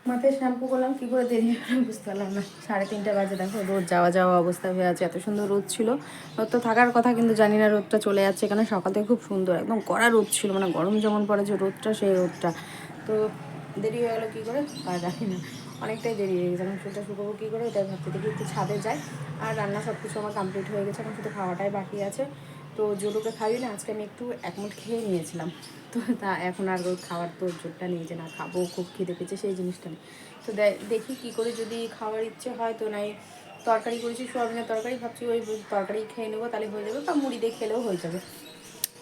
মাথায় শ্যাম্পু করলাম, কী করে দেরি হলো বুঝতে পারলাম না। 3:30 বাজে, দেখো রোদ যাওয়া যাওয়া অবস্থা হয়ে আছে। এত সুন্দর রোদ ছিল, রোদ তো থাকার কথা, কিন্তু জানি না রোদটা চলে যাচ্ছে। এখানে সকাল থেকে খুব সুন্দর একদম কড়া রোদ ছিল, মানে গরম যেমন পড়ে যে রোদটা, সেই রোদটা। তো দেরি হয়ে গেলো কী করে তা জানি না, অনেকটাই দেরি হয়ে গেছে। এখন চুলটা শুকাবো কী করে, এটাই ভাবতে দেখি একটু ছাদে যাই। আর রান্না সব কিছু আমার কমপ্লিট হয়ে গেছে, এখন শুধু খাওয়াটাই বাকি আছে। তো জোরুকে খাবি না, আজকে আমি একটু এক মুঠ খেয়ে নিয়েছিলাম। তো তা এখন আর খাওয়ার তো জোরটা নেই যে না খাবো, খুব খিদে পেয়েছে সেই জিনিসটা নেই। তো দেখি কী করে, যদি খাওয়ার ইচ্ছে হয় তো নাই তরকারি করেছি, সোয়াবিনের তরকারি, ভাবছি ওই তরকারি খেয়ে নেবো, তাহলে হয়ে যাবে, বা মুড়ি দিয়ে খেলেও হয়ে যাবে।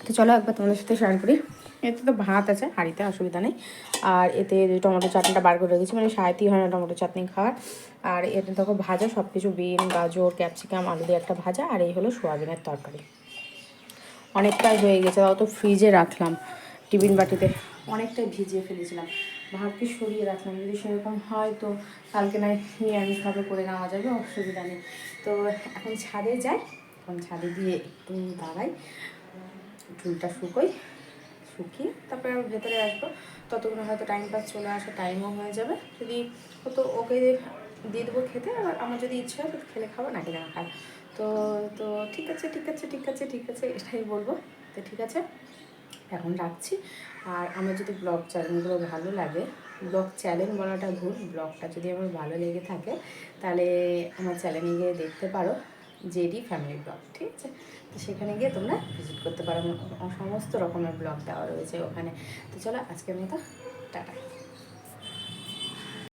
তো চলো একবার তোমাদের সাথে শেয়ার করি। এতে তো ভাত আছে হাঁড়িতে, অসুবিধা নেই। আর এতে টমেটো চাটনিটা বার করে রেখেছি, মানে সাহায্যই হয় না টমেটো চাটনি খাওয়ার। আর এতে দেখো ভাজা সব কিছু, বিন, গাজর, ক্যাপসিকাম, আলু দিয়ে একটা ভাজা, আর এই হলো সোয়াবিনের তরকারি। অনেকটাই হয়ে গেছে, তাও তো ফ্রিজে রাখলাম টিফিন বাটিতে, অনেকটাই ভিজিয়ে ফেলেছিলাম। ভাবকে সরিয়ে রাখলাম, যদি সেরকম হয় তো কালকে নয় নিরামিষভাবে করে নেওয়া যাবে, অসুবিধা নেই। তো এখন ছাদে যাই, এখন ছাদে গিয়ে একটু দাঁড়াই, চুলটা শুকিয়ে তারপরে আমি ভেতরে আসবো। ততক্ষণে হয়তো টাইম পাস চলে আসা, টাইমও হয়ে যাবে। যদি তো ওকে দিয়ে দেবো খেতে, আর আমার যদি ইচ্ছা হয় তো খেলে খাবো, না খেলে না খাই। তো তো ঠিক আছে ঠিক আছে ঠিক আছে ঠিক আছে এটাই বলবো। তো ঠিক আছে, এখন রাখছি। আর আমার যদি ব্লগ চ্যানেলগুলো ভালো লাগে, ব্লগ চ্যানেল বলাটা ভুল, ব্লগটা যদি আমার ভালো লেগে থাকে তাহলে আমার চ্যানেলে গিয়ে দেখতে পারো, জেডি ফ্যামিলি ব্লগ, ঠিক আছে? তো সেখানে গিয়ে তোমরা ভিজিট করতে পারো, সমস্ত রকমের ব্লগ দেওয়া রয়েছে ওখানে। তো চলো আজকের মতো টাটা।